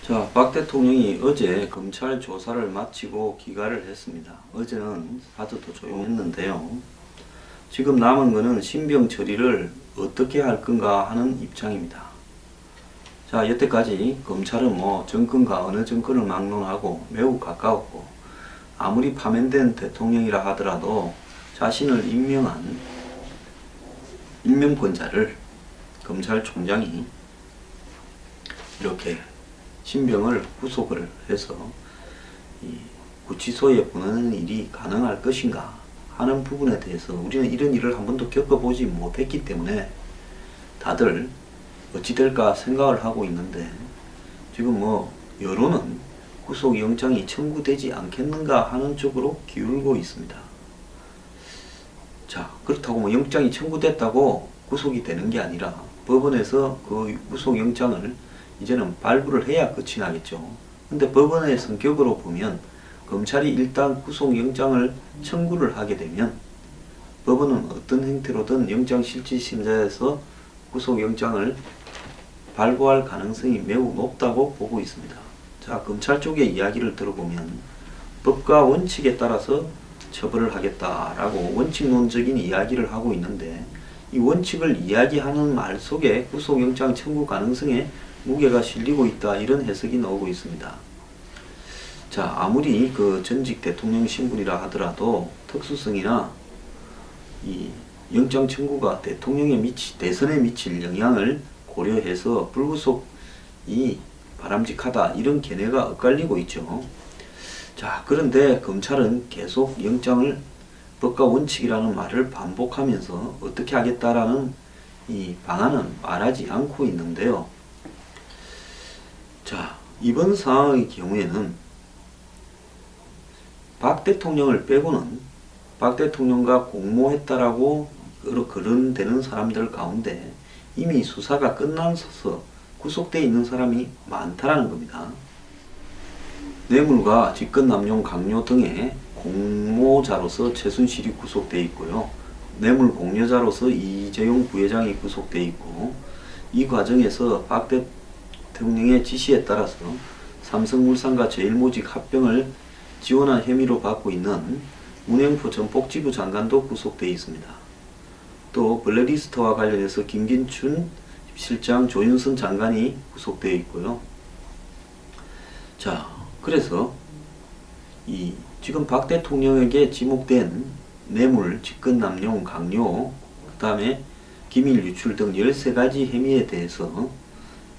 자, 박 대통령이 어제 검찰 조사를 마치고 귀가를 했습니다. 어제는 아주도 조용했는데요. 지금 남은 거는 신병 처리를 어떻게 할 건가 하는 입장입니다. 자, 여태까지 검찰은 정권과 어느 정권을 막론하고 매우 가까웠고, 아무리 파면된 대통령이라 하더라도 자신을 임명한 임명권자를 검찰총장이 이렇게 신병을 구속을 해서 구치소에 보내는 일이 가능할 것인가 하는 부분에 대해서 우리는 이런 일을 한 번도 겪어보지 못했기 때문에 다들 어찌 될까 생각을 하고 있는데, 지금 여론은 구속영장이 청구되지 않겠는가 하는 쪽으로 기울고 있습니다. 자, 그렇다고 영장이 청구됐다고 구속이 되는 게 아니라 법원에서 그 구속영장을 이제는 발부를 해야 끝이 나겠죠. 근데 법원의 성격으로 보면 검찰이 일단 구속영장을 청구를 하게 되면 법원은 어떤 형태로든 영장실질심사에서 구속영장을 발부할 가능성이 매우 높다고 보고 있습니다. 자, 검찰 쪽의 이야기를 들어보면 법과 원칙에 따라서 처벌을 하겠다라고 원칙론적인 이야기를 하고 있는데, 이 원칙을 이야기하는 말 속에 구속영장 청구 가능성에 무게가 실리고 있다, 이런 해석이 나오고 있습니다. 자, 아무리 그 전직 대통령 신분이라 하더라도 특수성이나 이 영장 청구가 대선에 미칠 영향을 고려해서 불구속이 바람직하다, 이런 견해가 엇갈리고 있죠. 자, 그런데 검찰은 계속 영장을 법과 원칙이라는 말을 반복하면서 어떻게 하겠다라는 이 방안은 말하지 않고 있는데요. 자, 이번 상황의 경우에는 박 대통령을 빼고는 박 대통령과 공모했다라고 거론되는 사람들 가운데 이미 수사가 끝나서 구속되어 있는 사람이 많다라는 겁니다. 뇌물과 직권남용 강요 등의 공모자로서 최순실이 구속되어 있고요. 뇌물 공여자로서 이재용 부회장이 구속되어 있고, 이 과정에서 박 대통령의 지시에 따라서 삼성물산과 제일모직 합병을 지원한 혐의로 받고 있는 문행포 전 복지부 장관도 구속되어 있습니다. 또 블랙리스트와 관련해서 김긴춘 실장, 조윤선 장관이 구속되어 있고요. 자, 그래서 지금 박 대통령에게 지목된 뇌물, 직권남용, 강요, 그 다음에 기밀 유출 등 13가지 혐의에 대해서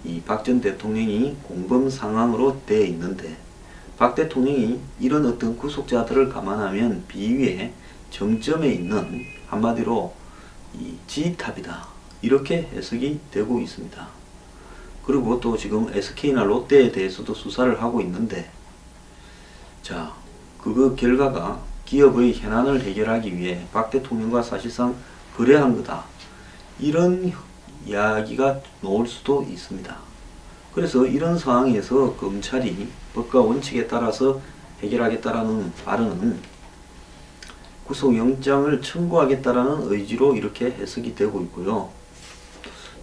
이 박 전 대통령이 공범 상황으로 되어 있는데, 박 대통령이 이런 어떤 구속자들을 감안하면 비위의 정점에 있는, 한마디로 지휘탑이다, 이렇게 해석이 되고 있습니다. 그리고 또 지금 SK나 롯데에 대해서도 수사를 하고 있는데, 자, 그 결과가 기업의 현안을 해결하기 위해 박 대통령과 사실상 거래한 거다, 이런 이야기가 나올 수도 있습니다. 그래서 이런 상황에서 검찰이 법과 원칙에 따라서 해결하겠다라는 발언은 구속영장을 청구하겠다라는 의지로 이렇게 해석이 되고 있고요.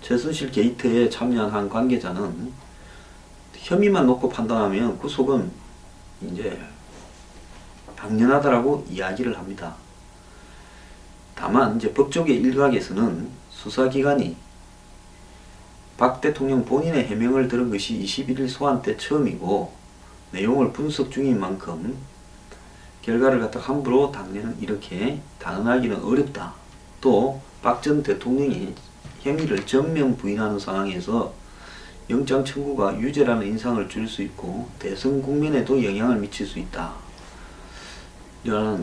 최순실 게이트에 참여한 한 관계자는 혐의만 놓고 판단하면 구속은 이제 당연하다라고 이야기를 합니다. 다만 이제 법조계 일각에서는 수사기관이 박 대통령 본인의 해명을 들은 것이 21일 소환 때 처음이고 내용을 분석 중인 만큼 결과를 갖다 함부로 이렇게 단언하기는 어렵다. 또 박 전 대통령이 혐의를 전면 부인하는 상황에서 영장 청구가 유죄라는 인상을 줄 수 있고 대선 국면에도 영향을 미칠 수 있다.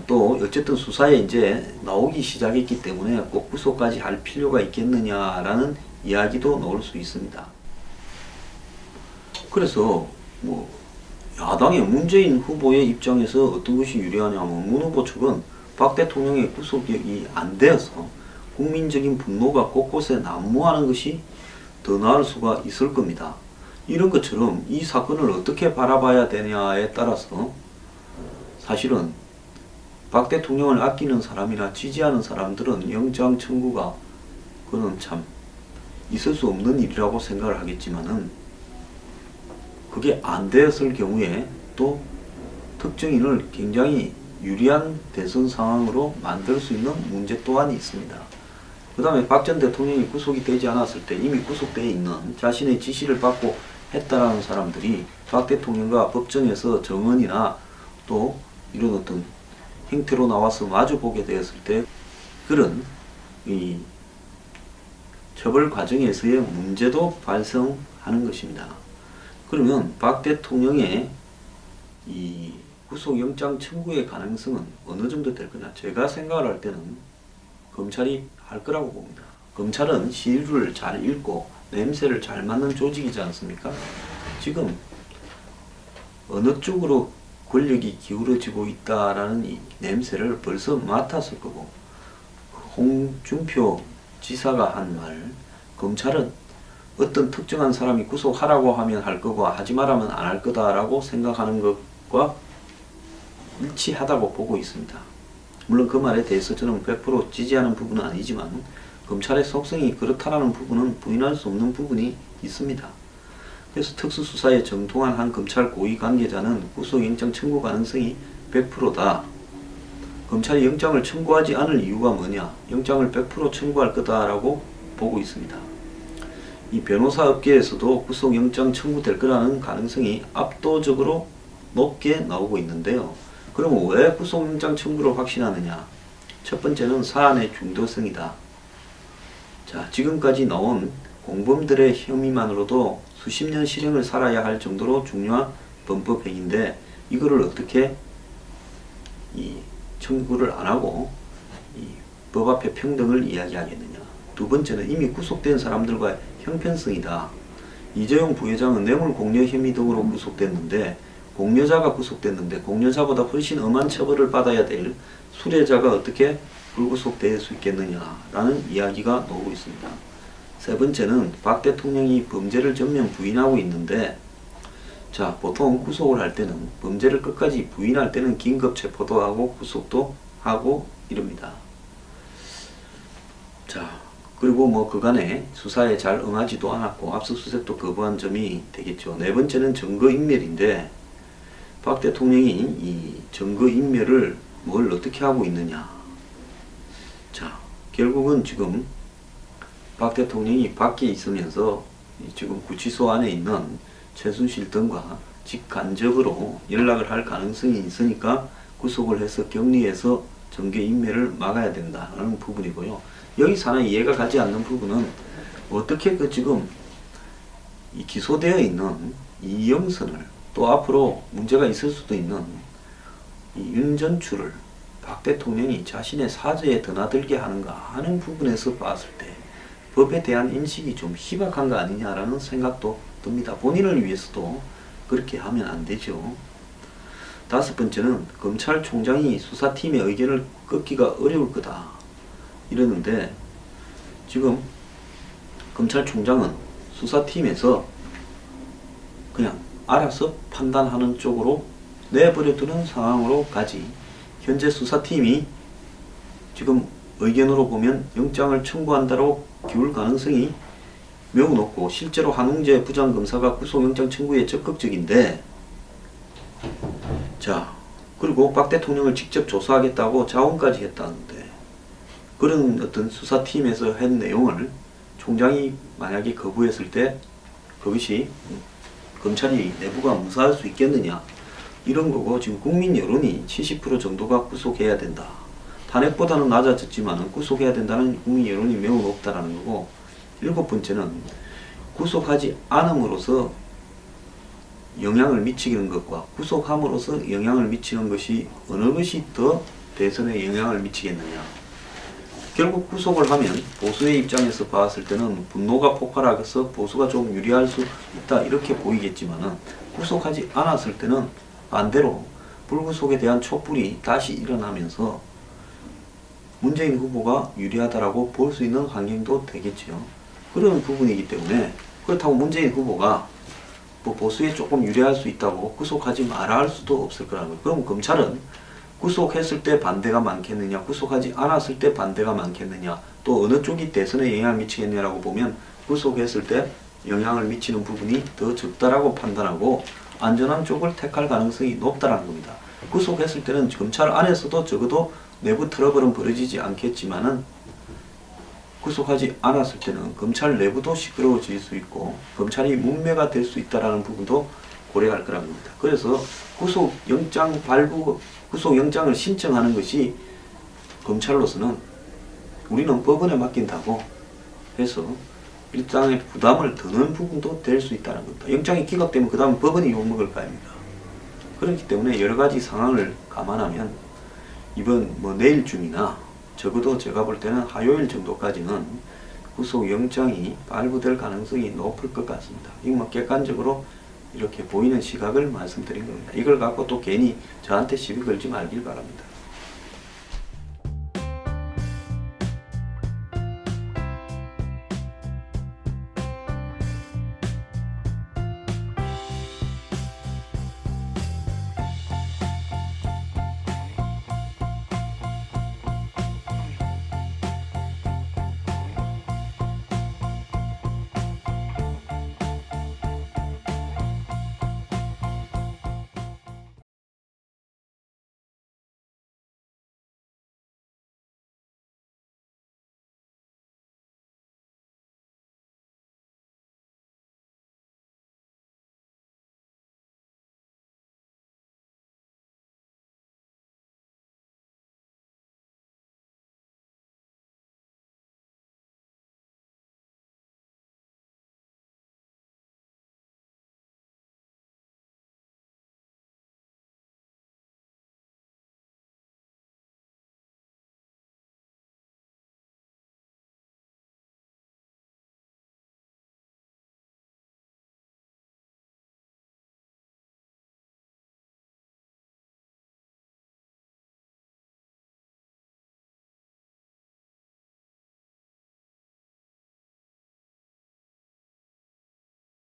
또 어쨌든 수사에 이제 나오기 시작했기 때문에 꼭 구속까지 할 필요가 있겠느냐라는 이야기도 나올 수 있습니다. 그래서 야당의 문재인 후보의 입장에서 어떤 것이 유리하냐면, 문 후보 측은 박 대통령의 구속이 안 되어서 국민적인 분노가 곳곳에 난무하는 것이 더 나을 수가 있을 겁니다. 이런 것처럼 이 사건을 어떻게 바라봐야 되냐에 따라서 사실은 박 대통령을 아끼는 사람이나 지지하는 사람들은 영장 청구가 그는 참 있을 수 없는 일이라고 생각을 하겠지만은, 그게 안 되었을 경우에 또 특정인을 굉장히 유리한 대선 상황으로 만들 수 있는 문제 또한 있습니다. 그 다음에 박 전 대통령이 구속이 되지 않았을 때 이미 구속되어 있는 자신의 지시를 받고 했다라는 사람들이 박 대통령과 법정에서 정언이나 또 이런 어떤 행태로 나와서 마주보게 되었을 때 그런 이 처벌 과정에서의 문제도 발생하는 것입니다. 그러면 박 대통령의 이 구속영장 청구의 가능성은 어느 정도 될 거냐? 제가 생각을 할 때는 검찰이 할 거라고 봅니다. 검찰은 시류를 잘 읽고 냄새를 잘 맡는 조직이지 않습니까? 지금 어느 쪽으로 권력이 기울어지고 있다라는 이 냄새를 벌써 맡았을 거고, 홍준표 지사가 한 말, 검찰은 어떤 특정한 사람이 구속하라고 하면 할 거고 하지 말라면 안 할 거다라고 생각하는 것과 일치하다고 보고 있습니다. 물론 그 말에 대해서 저는 100% 지지하는 부분은 아니지만 검찰의 속성이 그렇다라는 부분은 부인할 수 없는 부분이 있습니다. 그래서 특수수사에 정통한 한 검찰 고위 관계자는 구속영장 청구 가능성이 100%다. 검찰이 영장을 청구하지 않을 이유가 뭐냐? 영장을 100% 청구할 거다라고 보고 있습니다. 이 변호사 업계에서도 구속영장 청구될 거라는 가능성이 압도적으로 높게 나오고 있는데요. 그러면 왜 구속영장 청구를 확신하느냐? 첫 번째는 사안의 중도성이다. 자, 지금까지 나온 공범들의 혐의만으로도 수십 년 실형을 살아야 할 정도로 중요한 범법행위인데 이거를 어떻게 이 청구를 안 하고 이 법 앞에 평등을 이야기하겠느냐. 두 번째는 이미 구속된 사람들과의 형편성이다. 이재용 부회장은 뇌물공여 혐의 등으로 구속됐는데 공여자가 구속됐는데 공여자보다 훨씬 엄한 처벌을 받아야 될 수뢰자가 어떻게 불구속될 수 있겠느냐라는 이야기가 나오고 있습니다. 세 번째는 박 대통령이 범죄를 전면 부인하고 있는데, 자, 보통 구속을 할 때는 범죄를 끝까지 부인할 때는 긴급 체포도 하고 구속도 하고 이럽니다. 자, 그리고 뭐 그간에 수사에 잘 응하지도 않았고 압수수색도 거부한 점이 되겠죠. 네 번째는 증거인멸인데 박 대통령이 이 증거인멸을 뭘 어떻게 하고 있느냐. 자, 결국은 지금 박 대통령이 밖에 있으면서 지금 구치소 안에 있는 최순실 등과 직간접으로 연락을 할 가능성이 있으니까 구속을 해서 격리해서 증거인멸을 막아야 된다는 부분이고요. 여기서 하나 이해가 가지 않는 부분은 어떻게 그 지금 이 기소되어 있는 이영선을 또 앞으로 문제가 있을 수도 있는 이 윤전추를 박 대통령이 자신의 사저에 드나들게 하는가 하는 부분에서 봤을 때 법에 대한 인식이 좀 희박한 거 아니냐라는 생각도 듭니다. 본인을 위해서도 그렇게 하면 안 되죠. 다섯 번째는 검찰총장이 수사팀의 의견을 꺾기가 어려울 거다 이러는데, 지금 검찰총장은 수사팀에서 그냥 알아서 판단하는 쪽으로 내버려두는 상황으로 가지, 현재 수사팀이 지금 의견으로 보면 영장을 청구한다로 기울 가능성이 매우 높고 실제로 한웅재 부장검사가 구속영장 청구에 적극적인데, 자, 그리고 박 대통령을 직접 조사하겠다고 자원까지 했다는데 그런 어떤 수사팀에서 한 내용을 총장이 만약에 거부했을 때 그것이 검찰이 내부가 무사할 수 있겠느냐 이런 거고, 지금 국민 여론이 70% 정도가 구속해야 된다. 탄핵보다는 낮아졌지만 구속해야 된다는 국민 여론이 매우 높다라는 거고, 일곱 번째는 구속하지 않음으로써 영향을 미치는 것과 구속함으로써 영향을 미치는 것이 어느 것이 더 대선에 영향을 미치겠느냐. 결국 구속을 하면 보수의 입장에서 봤을 때는 분노가 폭발하면서 보수가 좀 유리할 수 있다 이렇게 보이겠지만은, 구속하지 않았을 때는 반대로 불구속에 대한 촛불이 다시 일어나면서 문재인 후보가 유리하다라고 볼 수 있는 환경도 되겠죠. 그런 부분이기 때문에, 그렇다고 문재인 후보가 뭐 보수에 조금 유리할 수 있다고 구속하지 말아 할 수도 없을 거라는 거예요. 그럼 검찰은 구속했을 때 반대가 많겠느냐, 구속하지 않았을 때 반대가 많겠느냐, 또 어느 쪽이 대선에 영향을 미치겠냐라고 보면 구속했을 때 영향을 미치는 부분이 더 적다라고 판단하고 안전한 쪽을 택할 가능성이 높다는 겁니다. 구속했을 때는 검찰 안에서도 적어도 내부 트러블은 벌어지지 않겠지만은 구속하지 않았을 때는 검찰 내부도 시끄러워질 수 있고 검찰이 문매가 될 수 있다는 부분도 고려할 거란 겁니다. 그래서 구속영장을 신청하는 것이 검찰로서는 우리는 법원에 맡긴다고 해서 일당의 부담을 드는 부분도 될 수 있다는 겁니다. 영장이 기각되면 그 다음 법원이 욕먹을 거 아닙니까? 그렇기 때문에 여러 가지 상황을 감안하면 이번 내일쯤이나 적어도 제가 볼 때는 화요일 정도까지는 구속영장이 발부될 가능성이 높을 것 같습니다. 이거 객관적으로 이렇게 보이는 시각을 말씀드린 겁니다. 이걸 갖고 또 괜히 저한테 시비 걸지 말길 바랍니다.